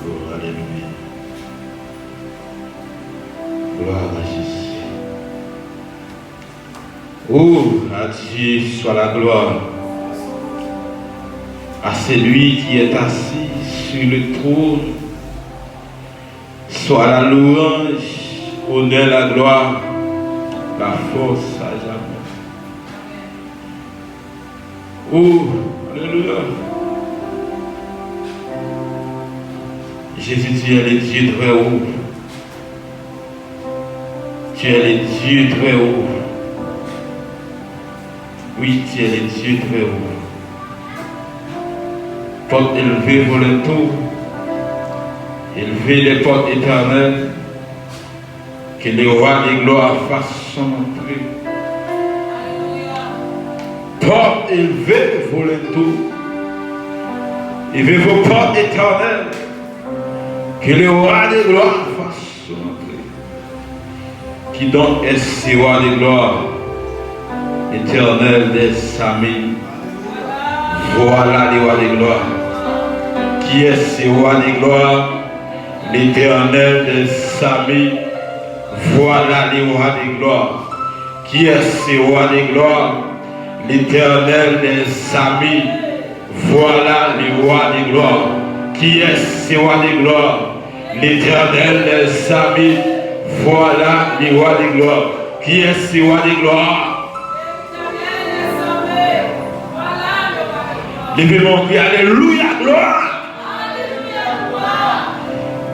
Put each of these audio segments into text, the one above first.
Oh, alléluia. Gloire à Jésus. Oh, à Dieu soit la gloire. À celui qui est assis sur le trône, soit la louange, honneur, la gloire, la force à jamais. Oh, alléluia. Jésus, tu es le Dieu très haut. Tu es le Dieu très haut. Oui, tu es le Dieu très haut. Porte élevée pour le tout. Élevez les portes éternelles. Que les rois des gloires fassent son entrée. Porte élevée pour le tout. Élevez vos portes éternelles. Que les rois des gloires fassent son entrée. Qui donc est ce roi des gloires? Éternel des amis. Voilà les rois des gloires. Qui est ce roi des gloires? L'éternel des amis. Voilà les rois des gloires. Qui est ce roi des gloires? L'éternel des amis. Voilà les rois des gloires. Qui est ce roi des gloires? L'éternel des amis. Voilà les rois des gloires. Qui est ce roi des gloires? Levez mon cri, alléluia, gloire. Alléluia, gloire.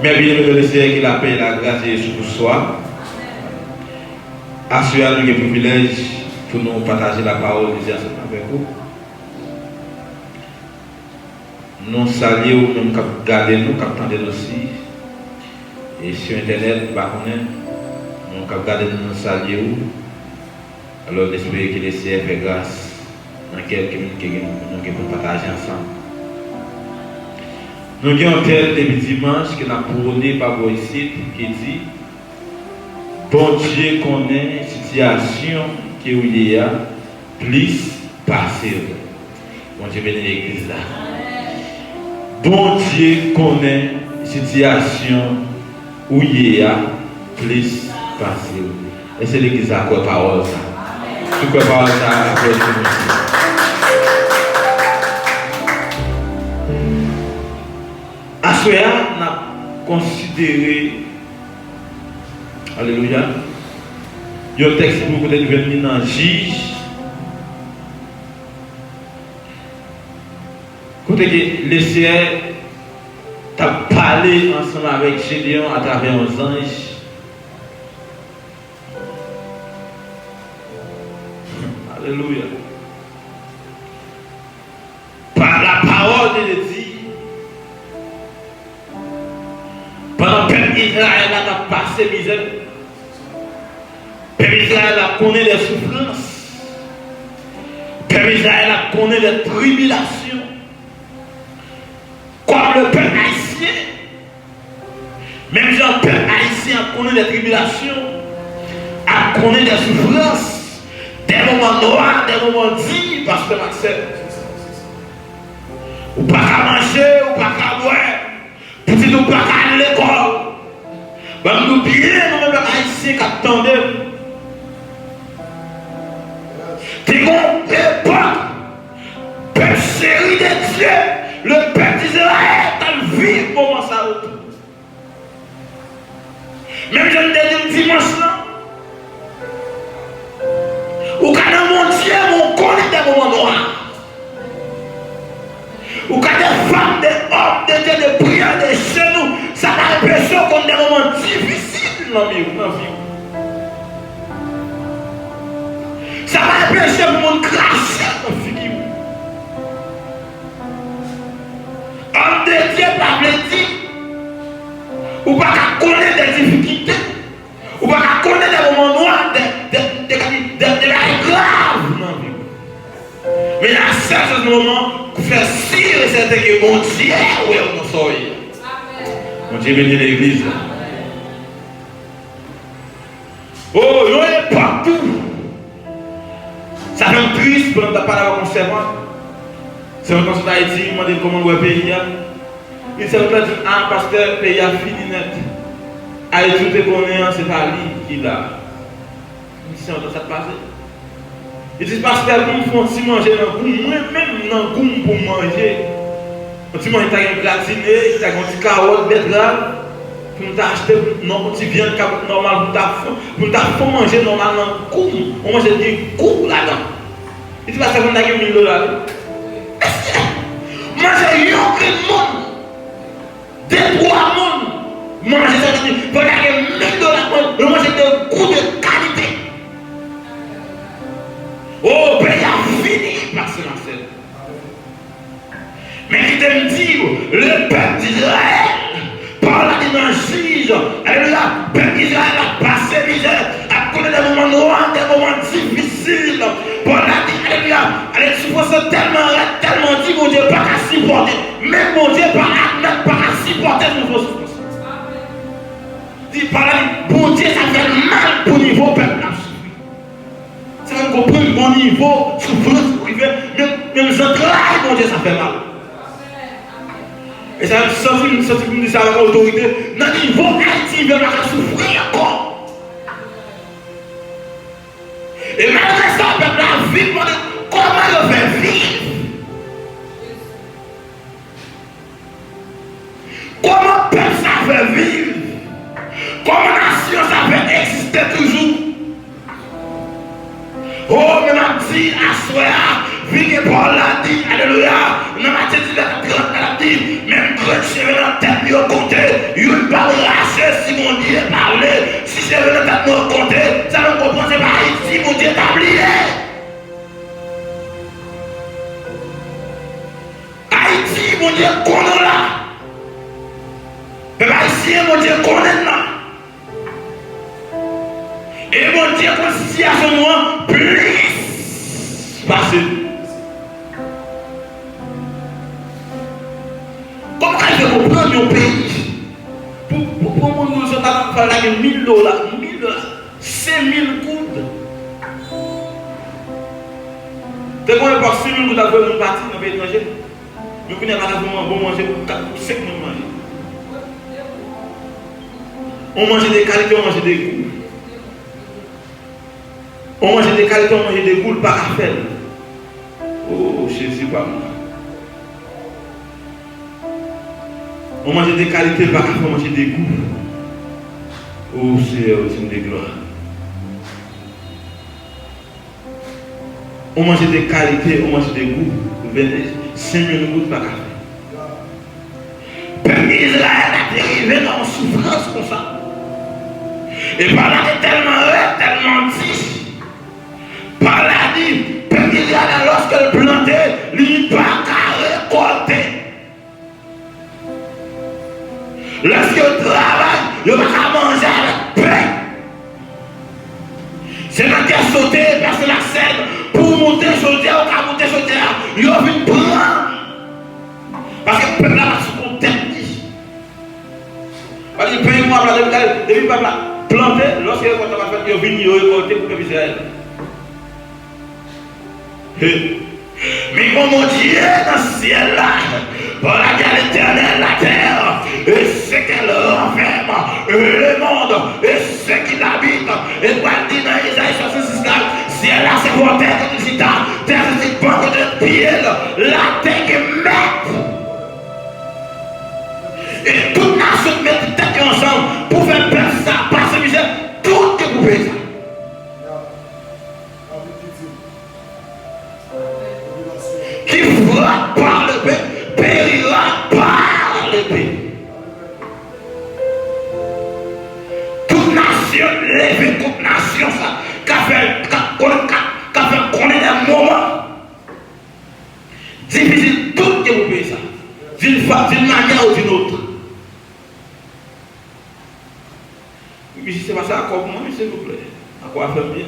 Mais bien aimé de le Seigneur, qui la paix et la grâce de Jésus pour soi. Assurez-nous le privilège pour nous partager la parole de Dieu avec vous. Nous saluons, nous gardons, nous captons aussi. Et sur Internet, nous gardons, nous saluons. Alors, j'espère que le Seigneur fait grâce. Dans quelques minutes que nous pouvons partager ensemble. Nous avons un tel début dimanche que nous avons couronné par vos ici qui dit bon Dieu connaît la situation que vous y a plus passée. Bon Dieu bénit l'église là. Bon Dieu connaît la situation où il y a plus passée. Et c'est l'église à quoi parole ça. Tu quoi parole ça après ce Assoya n'a considéré, alléluia, le texte pour peut-être venir dans Juge. Côté que le Seigneur t'a parlé ensemble avec Gedeon à travers un ange. Alléluia. Par la parole de Dieu. Pendant que Israël a passé misère, peuple Israël a connu les souffrances, peuple Israël a connu les tribulations, comme le peuple haïtien, même si le peuple haïtien a connu les tribulations, a connu des souffrances, des moments noirs, des moments dignes, parce que Maxime, ou pas qu'à manger, ou pas qu'à boire. Si nous ne pouvons pas aller à l'école, nous bien nous même haïtiens qui attendaient. C'est une époque, une série de dieux, le peuple d'Israël a vu comment ça retourne. Même je me dis dimanche là, ou quand dans mon Dieu, on connaît des moments noirs. Ou quand des femmes, des hommes, des dieux, des prières, des genoux, ça a l'impression qu'on est des moments difficiles dans la vie. Ça va l'impression que mon cracher dans la vie. Homme de Dieu, par le dit, ou pas qu'à connaître des difficultés, ou pas qu'à connaître des moments noirs, des graves dans la vie. Mais à certains moments, faire sûr et certain que mon Dieu est mon soleil. Mon Dieu bénit l'église. Oh, il est partout. Ça fait triste pour nous parler avec mon servant. C'est un conseil d'Haïti, il m'a demandé comment le pays. Il s'est dit, ah, pasteur, pays a fini net. Ayiti te connaît, c'est pas lui qui l'a. C'est en train de se passer. Il dit, pasteur, vous me faites manger dans le goût, moi-même dans le goût pour manger. Tu manges un gratiné, tu as un petit carotte, betterave, pour nous acheter un petit viande normal pour nous manger normal dans le goût. On mange des goûts là-dedans. Il dit, pasteur, vous avez $1000. Manger un monde, des 3 mondes. Manger ça, vous avez $1000 pour manger des goûts de qualité. Oh, ben il a fini par ce Marcel. Mais il te dit, le peuple d'Israël, par la dimanche, alléluia, le peuple d'Israël a passé misère, a connu des moments noirs, des moments difficiles. Pour la dit, alléluia, elle est souffrance tellement dit, mon Dieu, pas à supporter. Même mon Dieu, pas à supporter nos souffrances. Dit par là, bon Dieu, ça fait mal pour niveau peuple. Ça va comprendre mon niveau, souffrance privée, même je travaille, mon Dieu, ça fait mal. Et ça me senti que me dit ça avec autorité. Dans le niveau Haïti, il va souffrir encore. Et malgré ça, le peuple a vécu. Comment il fait vivre? Comment le peuple ça fait vivre? Comment la nation ça fait exister toujours? Oh, mais m'a dit, à soi, vive Paul l'a dit, alléluia, dans ma tête, il a dit, même quand je vais dans la tête, il a compté, il ne parle pas si mon Dieu parlait, si je vais dans la tête, il a compté, ça ne comprend pas Haïti, mon Dieu t'a oublié. Haïti, mon Dieu, connaît là. Mais Haïtien, mon Dieu, connaît là. Et mon Dieu, quand situation noire, plus passé. Comment il faut comprendre mon pays? Pour nous, nous avons fait $1000, $1000, 5000 coudes. Dès qu'on est parti, 5000 coudes, après, on est parti dans le pays étranger. Nous connaissons pas bon manger pour 4 ou 5 mois manger. On mange des qualités, on mange des goûts. On mange des qualités, on mange des goûts, pas à faire. Oh, Jésus, pas moi. On mange des qualités, pas à faire, on mange des goûts. Oh, c'est une gloire. On mange des qualités, on mange des goûts. 5000 gouttes, pas à faire. Peuple Israël a dérivé dans une souffrance comme ça. Et par là, tellement dit. Par là, dit, peuple Israël, lorsqu'elle plantait, il n'a pas qu'à récolter. Lorsqu'il travaille, il n'a pas qu'à manger avec pain. C'est là qu'il a sauté, personne la scène, pour monter sur le terre, ou qu'à monter sur le terre, il a vu prendre. Parce que le peuple a sous son tête. Parce que le peuple a planté, lorsqu'il a fait, il a venu récolter pour le peuple Israël. Mais mon Dieu dans le ciel là, voilà qu'il l'éternel la terre, et ce qu'elle renferme, le monde, et ce qui l'habite, et quoi dit dans Isaïe 66 là, ciel là c'est pour terre que tu terre c'est pour que tu pieds, la terre qui met. Et toute nation met tête ensemble pour faire peur ça, passer misère, tout est pour faire ça. Qui frappe par le paix, périra par le paix. Toute nation lève toute nation ça, qu'a fait connaître des moments difficiles, tout est pour payer ça. D'une manière ou d'une autre. Mais si c'est pas ça, à quoi moi, s'il vous plaît? À quoi faire bien?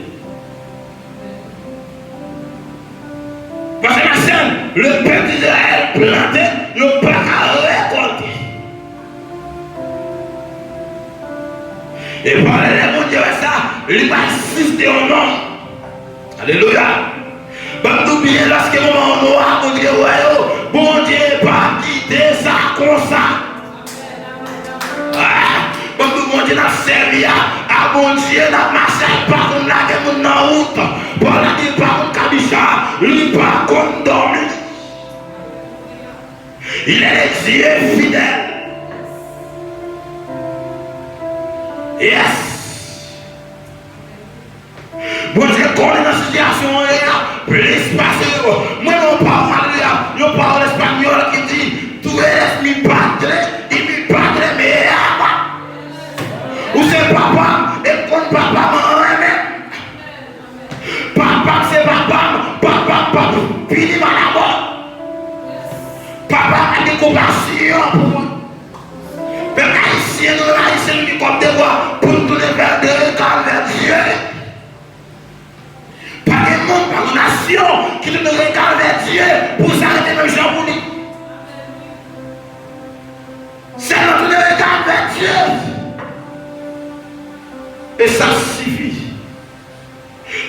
Parce que la scène, le peuple d'Israël planté, n'a pas qu'à récolter. Et par les mon Dieu, ça, il va assister au nom. Alléluia. Bah, n'oubliez lorsque le moment noir, mon Dieu, bon Dieu, pas quitter ça comme ça. Dieu n'a servi à bon Dieu, n'a marché par contre la guerre dans la route. Pour la guerre par contre Kabisha, lui par contre dormir. Il est Dieu fidèle. Yes. Bon Dieu, quand on est dans la situation, plus passer. Moi, mon parole espagnol qui dit, tu eres mi padre et mi padre me ama. Ou c'est papa, et quand papa m'aime. Papa, c'est papa, fini ma mort. Papa a des compassions pour moi. Mais Ayisyen qui comme devoir pour nous tourner vers Dieu, vers Dieu. Pas de monde, pas de nation qui nous regarde vers Dieu pour s'arrêter même gens pour lui. C'est notre regard vers Dieu. Et ça suffit.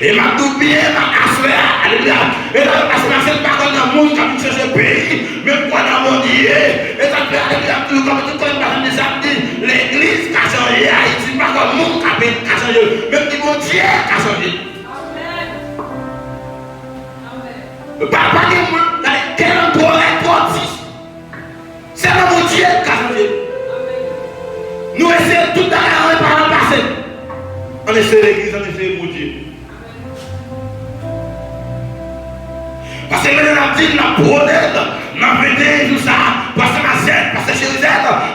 Et ma tout bien, ma assuré, alléluia. Et là, parce que c'est pas comme dans le monde qui a changé le pays, même quoi dans le monde hier. Et ça fait, alléluia, tout comme tout le monde des samedis, l'église qui a changé, Haïti, pas comme le monde qui a changé, même qui mon Dieu qui a changé. Papa qui est quel endroit est parti. C'est le mon Dieu qui a changé. Nous essayons tout d'ailleurs par le passé. On essaie l'église, on essaie mon Dieu. Parce que maintenant, on dit, on prône, on fait tout ça, parce que ma scène, parce que chez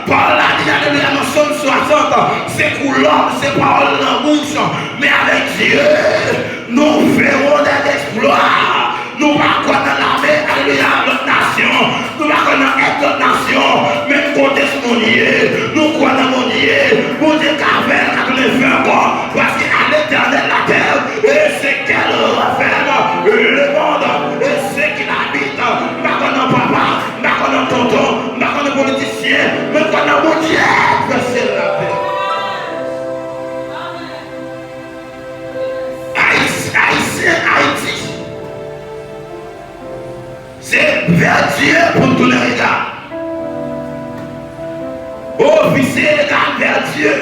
par là, il y a des notions de 60, c'est couleur, c'est parole dans la bouche, mais avec Dieu, nous ferons des exploits. Nous ne pas dans l'armée, alléluia, notre nation, nous ne pas dans notre nation, même côté sur mon Dieu, nous croyons dans mon Dieu, mon Dieu qui a fait, quand on est fait encore, parce qu'à l'éternel la terre, et c'est qu'elle referme le monde, et c'est qu'il habite, pas dans papa, pas dans tonton, pas dans politicien, mais dans mon Dieu, c'est la paix. Ayisyen, Haïti. C'est vers Dieu pour tous les regards. Officier regarde vers Dieu.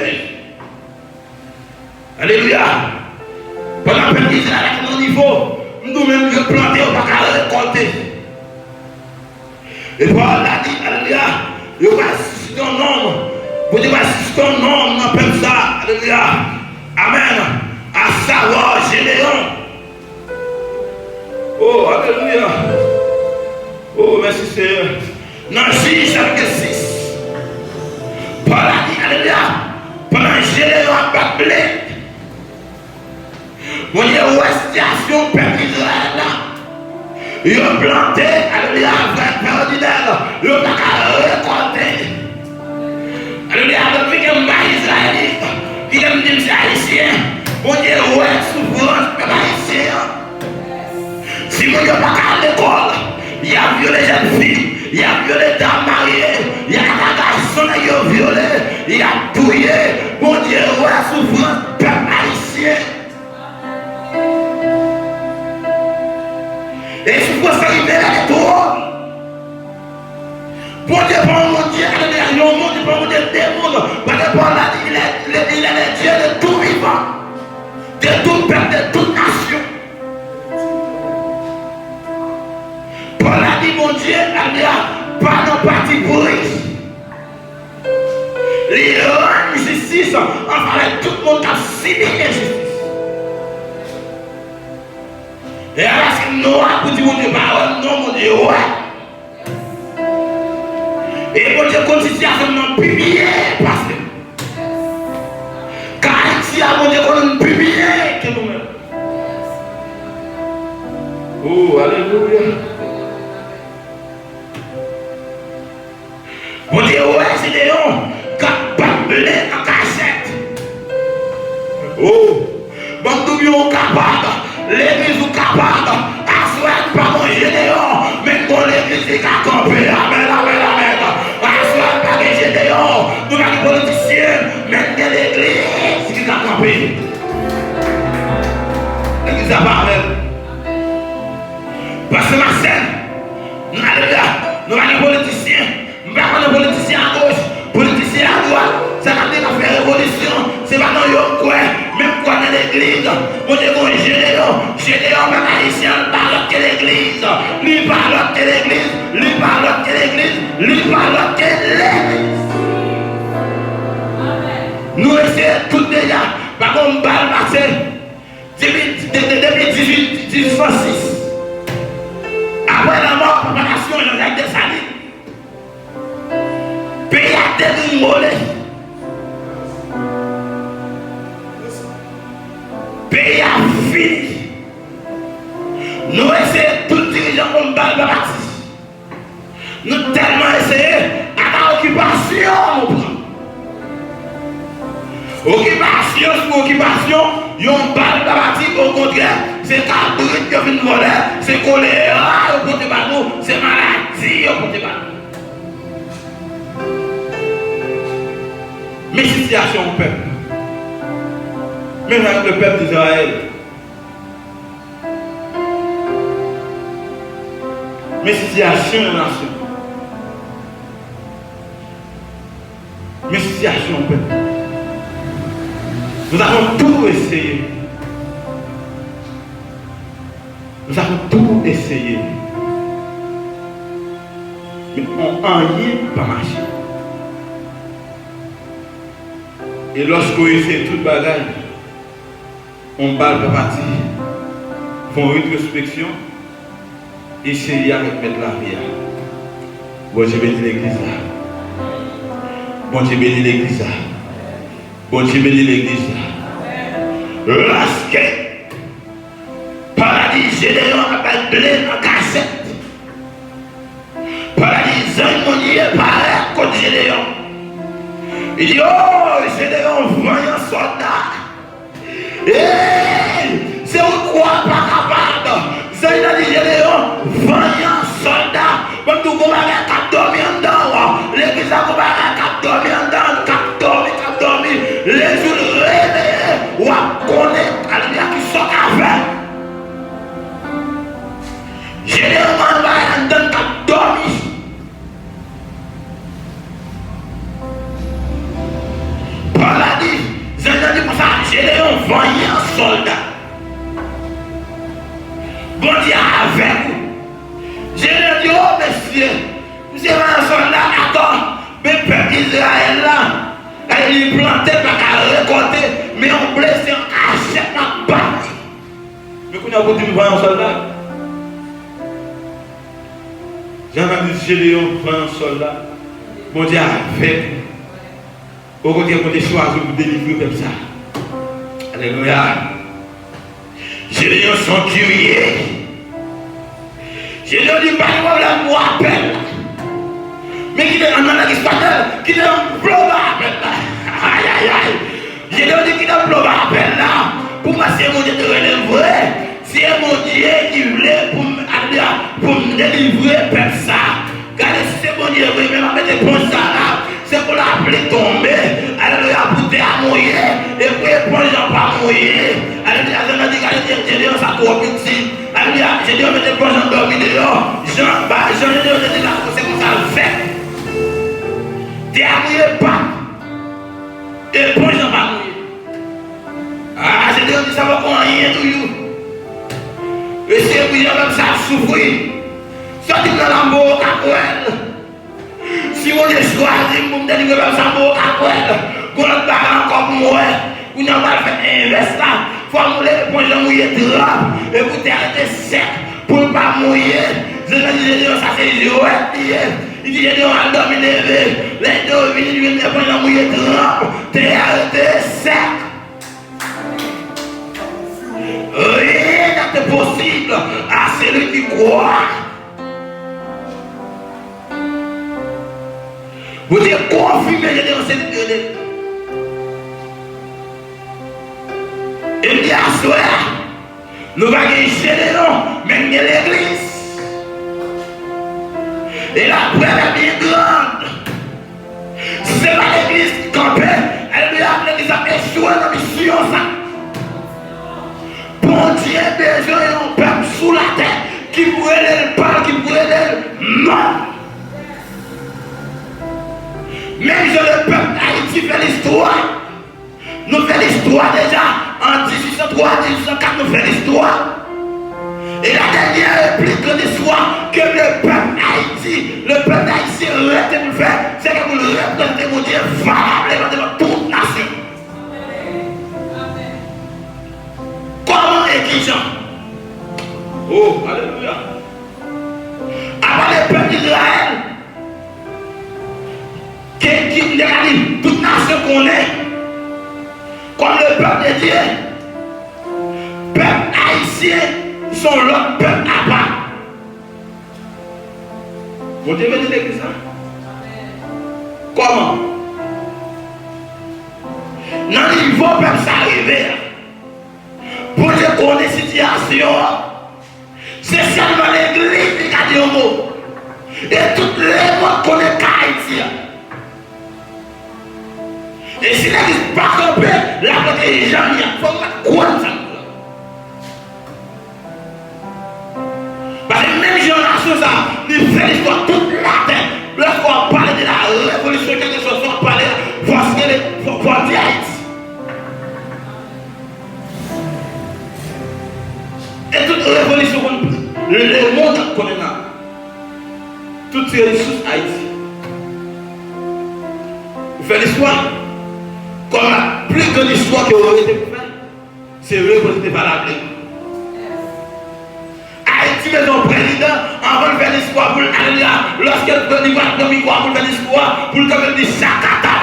Alléluia. Pendant que l'Église est à mon niveau, nous-mêmes nous plantons, on ne va pas récolter. Et Paul a dit, alléluia, il va susciter un homme. Vous devez susciter un homme, on appelle ça, alléluia. Amen. À savoir Gedeon. Oh, alléluia. Oh, merci Seigneur. Dans Juge chapitre 6, Paul a dit, alléluia, pendant que Gedeon a battu, on y a une situation peuple Israël là. Ils ont planté, alléluia, avec Père ordinaire, ils ont récolté. Alléluia, depuis que je suis israélite, qui aime dire que c'est haïtien, on y a une souffrance peuple haïtien. Si on n'y a pas qu'à l'école, il y a violé les jeunes filles, il y a violé les dames mariées, il y a des garçons qui ont violé, il y a touillé. Mon Dieu, ouais, souffrance, peuple haïtien. Et souffrance arrive à l'étoile. Bon Dieu, mon Dieu, il est mon Dieu, mon Dieu, des mondes. Parce que Paul a dit, il est le Dieu de tout vivant, de tout peuple, de toute nation. Paul a dit, mon Dieu, pas nos partis pourris. Les rendre justice, enfin, tout le monde a subi justice. Et alors, si nous avons dit, mon Dieu, parole, non, mon Dieu, ouais. Et mon Dieu, continue à nous publier, parce que. Car ici, mon Dieu, qu'on nous publie, que nous-mêmes. Oh, alléluia. Mon Dieu, ouais, c'est Gédeon, qui a blé en cachette. Oh, bon, nous sommes capables, l'église est capable, à souhaiter pas mon Gédeon, mais pour l'église est campée. Amen, amen, amen. À souhaiter pas mon Gédeon, nous sommes des politiciens, mais l'église qui est campée. L'église a parlé. Parce que ma scène, nous sommes des politiciens. Nous sommes des politiciens à gauche, politiciens Bon Dieu, Gédeon, même Ayisyen, parle que l'église. Lui parle que l'église. Lui parle que l'église. Lui parle que l'église. Nous essayons tout déjà. Par contre, balle passé. Depuis 1806. Après la mort, préparation, Jean-Jacques Dessalines. Pays a dérimolé. Pays a fini. Nous essayons tout dirigeant comme balle bâti. Nous tellement essayé à l'occupation. Occupation sur occupation, yon balle bâti au contraire, c'est cabrit qui vient voler, c'est choléra au côté de nous, c'est maladie au côté de nous. Mais situation au peuple, même avec le peuple d'Israël, mais situation en nation, mais situation au peuple. Nous avons tout essayé. Nous avons tout essayé. Mais on n'a rien pas marché. Et lorsqu'on essaie toute bagaille, on parle de partir. Font rétrospection. Essayer avec mettre la vie. Bon Dieu bénit l'église là. Bon Dieu bénit l'église là. Bon Dieu bénit l'église. Lorsque paradis Gédeon a blé en cassette. Paradis Zangonier paraît contre Gédeon. Il dit, oh Gédeon voyant soldat. C'est pourquoi pas capable. Zangonier dit Gédeon voyant soldat. Comme tout le monde a dormi en dedans. L'église a dormi en dedans. Les jours réveillés, ou à connaître, alléluia, qui sont à faire. Généralement, on va entendre qu'à dormir. Paul a dit, j'ai dit pour ça, Généralement, voyant soldat. Bon Dieu avec vous. Généralement dit, oh monsieur, monsieur un soldat, attends, mais peuple d'Israël là. Il plantait pas qu'à récolter, mais on blessé en cachette dans la base. Mais quand on a voulu voir un soldat, j'avais dit Gédeon voir un soldat, bon Dieu avec vous. Au côté qu'on a choisi pour délivrer comme ça. Alléluia. Gédeon sont curieux. Gédeon dit pas de problème, moi appelle. Mais qui est en analyse qui est en global. Aïe aïe aïe. Gédeon dit qu'il est en global là. Pour moi, c'est mon Dieu de relèver. C'est mon Dieu qui voulait pour me délivrer comme ça. Regardez si c'est mon Dieu, oui, mais ma mettre pour ça là. C'est pour l'appeler tomber. Alléluia, pour te mouiller. Et pour éponge en pas mouiller. Alléluia, je me dis que Gédeon ça trop petit. Alléluia, Gédeon met éponge en dormi dehors. Jean, Gédeon dit là, c'est comme ça le fait. T'es mouillé pas. Et pour les gens pas mouillé. Ah, c'est Dieu qui savent qu'on a rien tout you. Et c'est pour les gens même ça souffrir. Sorti dans la mort à quoi. Si on est choisi pour me délivrer même ça mort à quoi. Qu'on ne parle encore pour moi. On n'a pas fait investir. Il faut mouiller pour les gens mouiller drap. Et pour t'arrêter sec. Pour ne pas mouiller. Je dis ça c'est Joël. Il dit Gédeon a dormi levé. Les deux viennent lui prendre la mouillée trempe. T'es arrêté sec. Rien n'est possible à celui qui croit. Vous dites confirmer Gédeon c'est Dieu. Et il dit à soi, nous allons gagner Gédeon, même l'église. Et la preuve est bien grande. C'est pas l'église qui campait. Elle lui a appelé l'église a échoué dans la mission. Bon Dieu, besoin d'un peuple sous la terre qui pourrait le parler, qui pourrait le non. Même si le peuple Haïti fait l'histoire, nous faisons l'histoire déjà en 1803, 1804, nous faisons l'histoire. Et la dernière réplique de l'histoire que le peuple Haïti, le peuple haïtien arrête de faire, c'est que vous le représentez, mon Dieu, valablement devant toute nation. Comment exigeant? Oh, alléluia. Avant le peuple d'Israël, qui toute nation qu'on est, comme le peuple de Dieu, peuple haïtien, sont l'autre peuple à part. Vous devez dire l'église ça? Comment? Dans le niveau peuple s'arriver, pour que qu'on ait situation, c'est seulement l'église qui a dit un mot. Et toutes les mots qu'on est Haïti. Et si l'église n'est pas campée, la protéger jamais, il faut mettre quoi ça? Parce que même génération, ça, il fait l'histoire toute la terre. Lorsqu'on parle de la révolution, quelque chose, on parle de voir ce qu'elle est pour dire Haïti. Et toute révolution, le monde qu'on est là, toutes ces ressources Haïti. Vous faites l'histoire, comme la plus grande histoire que vous avez été pour faire, c'est vrai que vous êtes valable. Haïti, mais son président, avant de faire l'histoire pour aller là, lorsqu'elle prend le micro pour faire l'histoire, pour le camper de Chakata,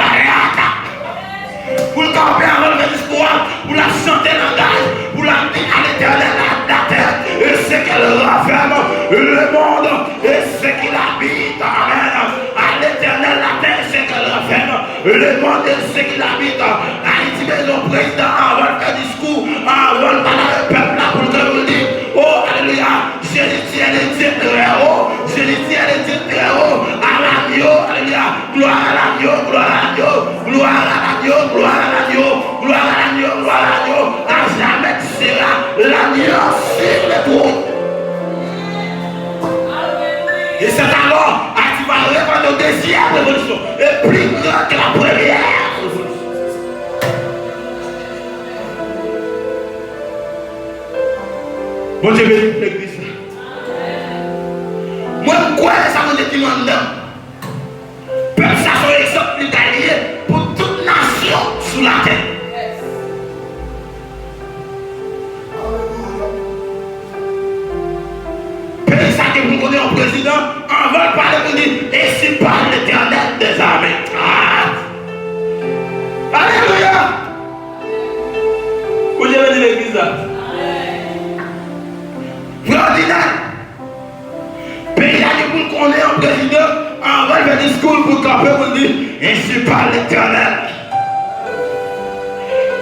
pour le camper avant de faire l'histoire, pour la chanter langage, pour la dire à l'éternel la terre, et ce qu'elle renferme, le monde, et ce qu'il habite, amen. À l'éternel la terre, et ce qu'elle renferme, le monde, et ce qu'il habite. Haïti, mais son président, avant de faire discours, avant de parler au peuple là, pour le dire, oh, alléluia. Je lui dis, elle est très haut. Je lui dis, elle est très haut. À l'agneau, alléluia. Gloire à l'agneau, gloire à l'agneau. Gloire à l'agneau, gloire à l'agneau. Gloire à l'agneau, gloire à l'agneau. À jamais tu seras l'agneau sur le trône. Et c'est alors que tu vas répondre au deuxième révolution. Et plus grand que la première révolution. Bon Dieu bénisse l'église. Moi, quoi ça me dit dedans? Peuple, ça soit exemple italien pour toute nation sous la terre. Pays ça que vous connaissez en président, on va parler pour dire, et si par l'éternel des armées. Alléluia! Vous avez dit l'église là? Vous avez dit pays là que vous connaissez en président, on va faire discours pour camper pour dire, ainsi par l'éternel.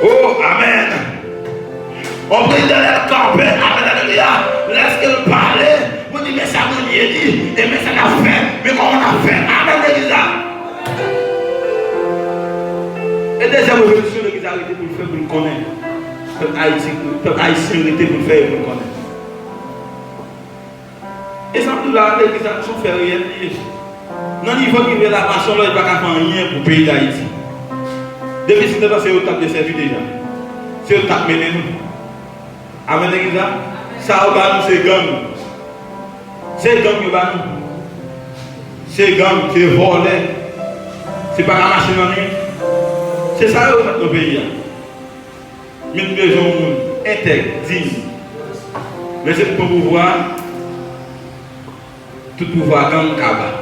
Oh, amen. On président le camper, amen, alléluia. Lorsqu'il parlait, vous dites, mais ça vous dit, et mais ça l'a fait, mais comment on a fait, amen, l'église. Et deuxième révolution, l'église a arrêté pour le faire, pour le connaître. Peuple haïtien arrêté pour le faire, pour le connaître. Et ça, tout là, l'église a tout fait rien. Dans le niveau qui veut la nation, il n'y a pas faire rien pour le pays d'Haïti. Depuis ce temps, c'est au top de servir déjà. C'est au top de mener nous. Amen, l'église. Ça, au bas, c'est gang. C'est gang qui va nous. C'est gang, c'est volé. C'est pas la machine en ligne. C'est ça, au notre pays. Mais nous devons être intègres, dignes. Mais c'est pour pouvoir. Tout pouvoir dans le cabas.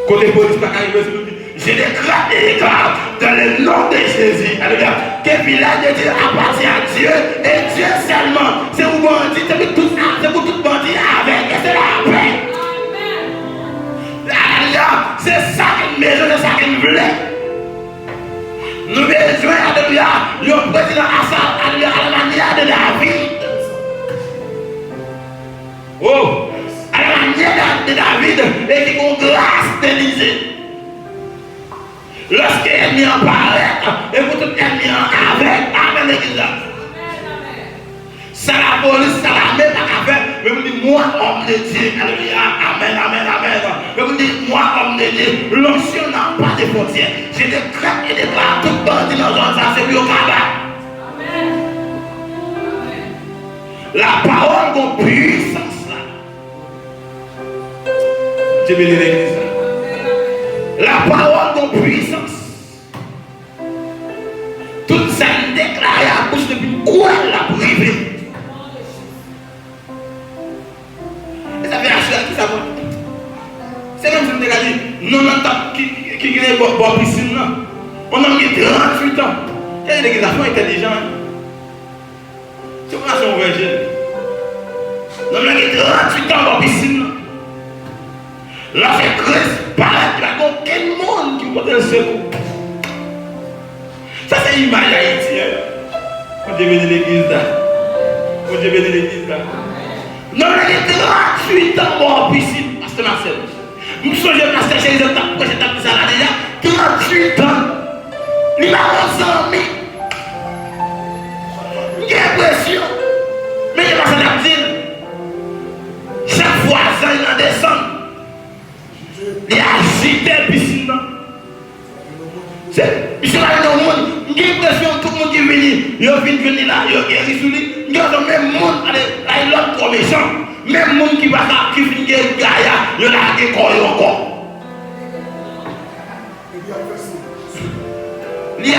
Côté police, je déclare dans le nom de Jésus. Alléluia. Que le village de Dieu appartient à Dieu et Dieu seulement. C'est pour bandit, c'est pour tout bandit avec. Et c'est la paix. Alléluia. C'est ça qu'une maison, c'est ça qu'une voulait. Nous besoin, alléluia, le président Assad, alléluia, à la manière de David. Oh! À la manière de David et qui ont grâce d'Élysée. Lorsque l'ennemi en paraît, et vous tout ennemi en avec, amen l'église. Ça la police, ça l'armée, pas qu'à faire, mais vous dites, moi, homme de Dieu, alléluia, amen, amen, amen. Mais vous dites, moi, homme de Dieu, l'onction n'a pas de frontières. Je décrète et déclare tout bandit dans un ça, c'est lui au cabas. puissance là. Dieu bénit l'église là. La parole de puissance. Tout ça déclaré à bouche depuis quoi la privée. Et ça fait acheter qui ça va. C'est comme si on dit, non, non, qui est bon piscine là. On a mis 38 ans. Quelle est l'église intelligente? C'est pour ça qu'on veut jeune. On a mis 38 ans bon piscine là. Là, c'est Christ, paraît qu'il n'y a aucun monde qui peut te le secours. Ça, c'est l'image d'Haïti. Quand Dieu bénit l'église là. Quand Dieu bénit l'église là. Non, on a mis 38 ans bon piscine. Pasteur Marcel. Nous sommes jeunes Pasteur chez les autres, pourquoi j'ai tapé ça là déjà? 38 ans. Il m'a ensemble. J'ai l'impression. Mais il y a pas ça d'abdil. Chaque voisin, il en descend. Il a agité le piscine. C'est là dans le monde. J'ai l'impression que tout le monde qui est venu, il vient venir là, il a guéri sous lui. Il y a le même monde, il y a l'autre trop méchant. Même monde qui va qui finit guéri, il y a des corps encore. Il y a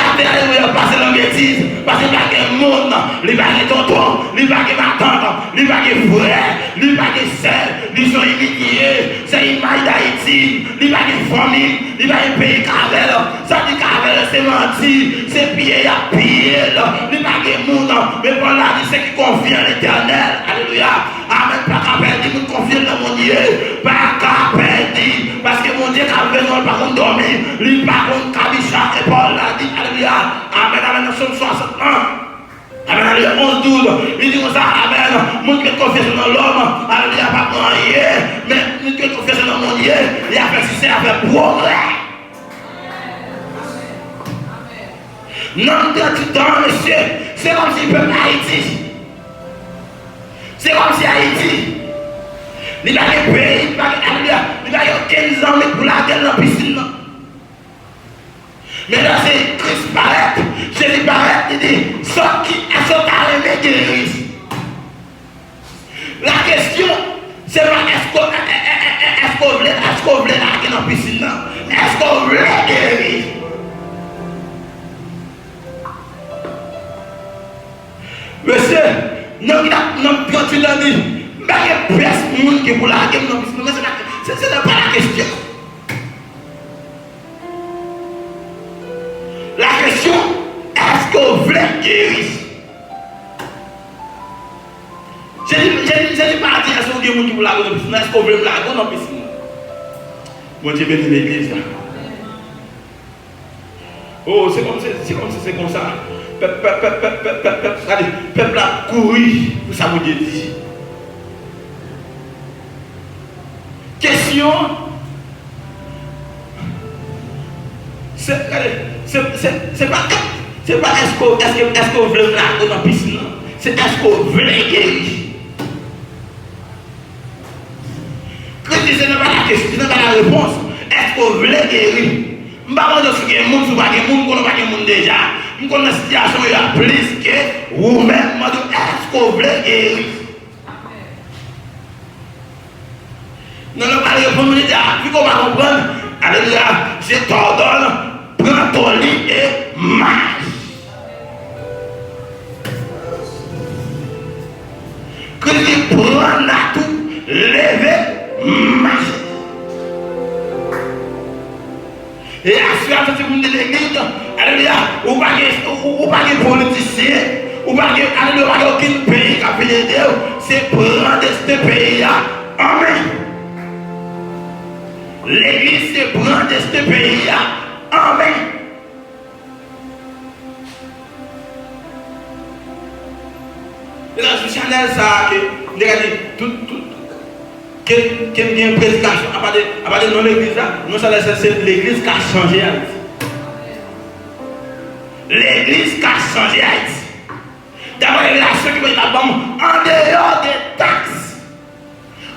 passé la bêtise, parce qu'il n'y a pas de monde, il n'y a pas de tonton, il n'y a pas de ma tante, il n'y a pas de frère, il n'y a pas de sœur, ils sont humiliés, c'est une image d'Haïti, il n'y a pas de famille, il n'y a pas de pays Cavel, ça dit Cavel c'est menti, c'est pillé à piller, il n'y a pas de monde, mais pour là, c'est qui confie en l'éternel, alléluia, amen, pas qu'à perdre, il confie dans mon Dieu, pas qu'à perdre, parce que mon Dieu, quand il pas contre dormir, il pas contre Kabisha, et Paul l'a dit, alléluia, amen, amen, nous sommes 61. Amen, alléluia, 11-12, il dit comme ça, amen, mon Dieu confesse dans l'homme, alléluia, pas pour rien, mais mon Dieu confesse dans mon Dieu, il a fait succès, il a fait progrès. Non, tu temps, monsieur, c'est comme si le peuple Haïti, c'est comme si Haïti, il n'y a pas de pays, il n'y a pas de 15 ans pour la gueule dans la piscine. Mais là, c'est Christ paraît, Jésus paraît, il dit, ceux qui sont arrivés guérissent. La question, c'est pas est-ce qu'on voulait la gueule dans la piscine? Est-ce qu'on voulait guérir? Monsieur, nous avons continué à dire, mais il y a personne qui pour la gueule dans la piscine. Ce n'est pas la question. La question, est-ce qu'on voulait guérir? Je n'ai pas dit à ce que vous voulez la gueule dans la piscine. Est-ce qu'on voulait la gueule dans la piscine? Mon Dieu bénit l'église là. Oh, c'est comme ça. Peuple a couru pour ça, mon Dieu dit. Question, c'est pas est-ce qu'on veut la dans la piscine, c'est est-ce qu'on veut guérir. Christ dit, ce n'est pas la question, ce n'est pas la réponse. Est-ce qu'on veut guérir? Je ne sais pas si il y a des gens qui ne sont pas déjà. Je connais une situation où il y a plus que vous-même. Est-ce qu'on veut guérir? Non, non, pas répondre, puis qu'on va comprendre. Alléluia, je t'ordonne, prends ton lit et marche. Christ dit, prends la tout, levez, marche. Et assurance que vous de l'église, alléluia, ou pas de politicien, ou pas aucun pays qui a fait des dieux, c'est prendre ce pays-là. Amen. L'église c'est prendre ce pays-là. Amen. Et là, je Chanel ça, regardez, tout. Quelle est une prédication à part de l'église là? Non, c'est l'église qui a changé Haïti. L'église qui a changé Haïti. D'abord, il y a la qui va être en dehors des taxes.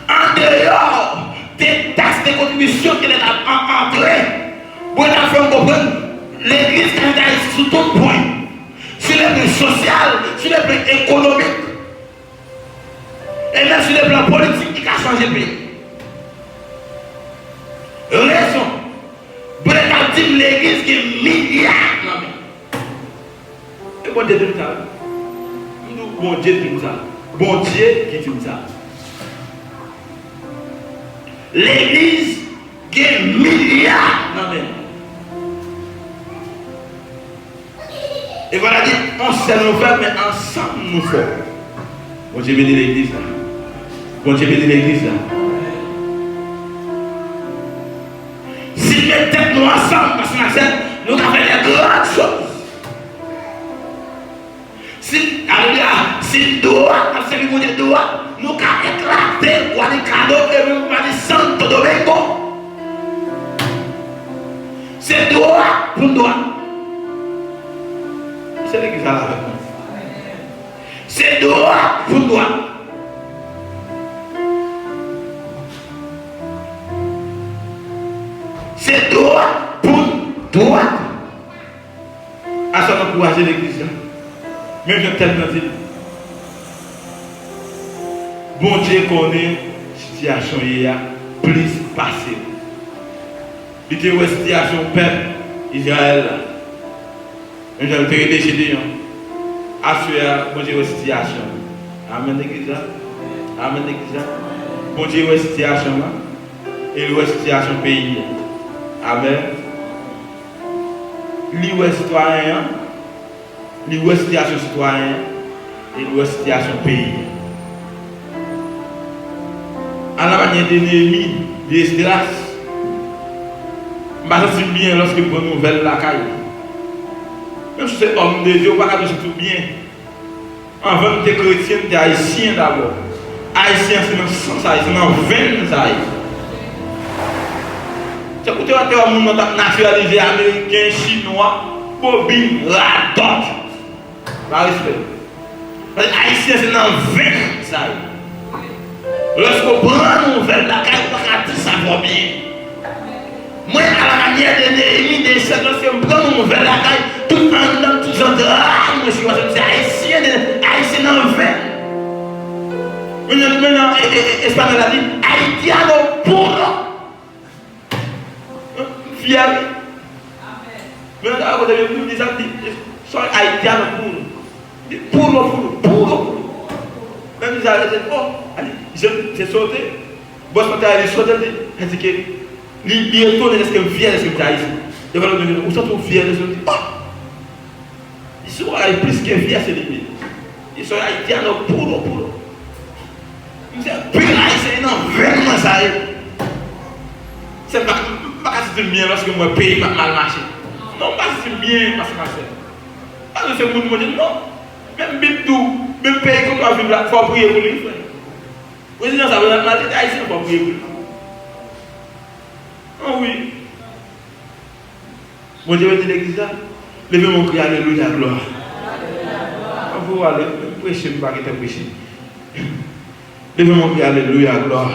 En dehors des taxes de contribution qui est entrée. Pour la faire comprendre, l'église qui est Haïti sur tout point. Sur le plan social, sur le plan économique. Et même sur le plan politique, il a changé le pays. Raison. Pour les dire l'église qui est milliard. Et bon Dieu dit ça. Bon Dieu dit ça. Bon Dieu qui dit ça. L'église qui est milliard. Et voilà dit, on sait nous faire, mais ensemble nous faisons. Bon Dieu bénit l'église là. Bon Dieu bénit l'église là. Si nous mettons nous ensemble, parce que nous avons fait des grandes choses. Si nous doit, nous avons éclaté Guanicado et nous avons Santo Domingo. C'est droit pour droit. C'est l'église là avec nous. C'est droit pour droit. C'est droit pour droit. À ça, on encourager l'église. Même je tellement dit. Bon Dieu connaît la situation plus passée. Il était une situation peuple Israël. Même je vais te Gedeon. Assurer bon Dieu une situation. Amen l'église. Amen l'église. Bon Dieu une situation et une situation pays. Amen. L'ouest citoyen, l'ouest situation citoyen et l'ouest situation pays. À la manière de Néhémie, d'Esdras, je me sens bien lorsque je prends une nouvelle la caille. Même si c'est homme de Dieu, on ne va pas tout bien. Avant de chrétien, tu es haïtien d'abord. Haïtien, c'est dans 100 haïtiens, c'est dans 20 haïtiens. C'est pour te voir un monde naturalisé américain, chinois, bobine, radot. Par respect. Les haïtiens, c'est dans 20 haïtiens. Lorsqu'on prend une nouvelle, la caille, on va dire ça va bien. Moi, à la manière de Néhémie, de cette lorsqu'on prend une nouvelle, la caille, tout le monde, tout le monde, moi je suis haïtien, haïtien dans 20. Maintenant, Espagnol a dit, haïtiano puro. Fier. Maintenant, vous avez dit ça, soy haïtiano puro. Puro. Même ils ont dit, oh, j'ai sauté. Bon, je suis sauté, il dit que, il retourne, est-ce que fier, est-ce que tu as ici? Il va nous dire, où sont-ils fiers? Oh! Ils sont plus que fiers, c'est limite. Ils sont haïtiens puro. Ils disent, puis haïtiens, non, vraiment ça. C'est pas si c'est bien lorsque mon pays m'a mal marché. Non, pas si c'est bien parce que parce que c'est pour nous dire, non. Même Bibdou, même pays qu'on doit vivre là, il faut prier pour lui. Le président, ça veut dire que les haïtiens, il faut prier pour lui. Oh oui. Bon Dieu, vous êtes l'église là. Levez mon cri, alléluia, gloire. Vous allez prêcher, je ne vais pas prêcher. Levez mon cri, alléluia, gloire.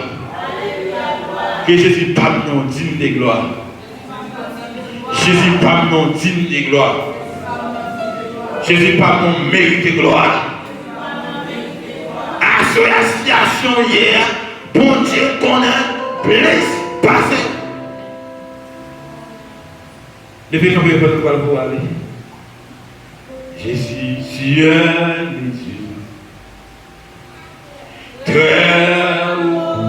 Que Jésus parle non digne de gloire. Jésus parle non digne de gloire. Jésus parle non mérite de gloire. Association hier, bon Dieu connaît plus passé. Levez combien de fois vous aller. Jésus, tu es le Dieu. Très haut.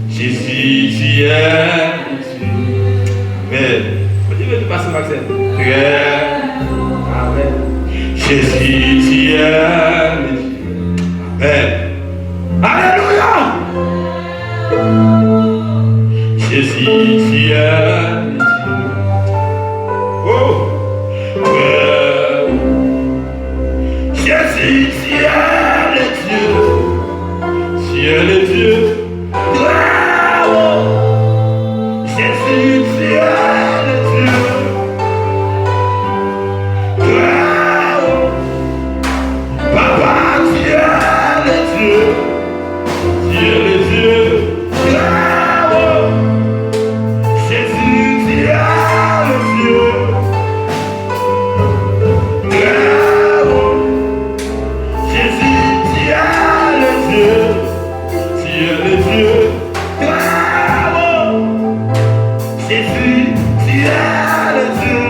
Jésus, tu es le Dieu. Amen. Vous devez passer Maxime. Amen. Jésus, tu es le Dieu. Amen. Alléluia. Jésus, tu es le Dieu. Oh. Jésus, tu es le Dieu. Tu es le Dieu. Jésus, tu es le Dieu. Papa, tu es le Dieu. Tu es le Dieu. Tu es le Dieu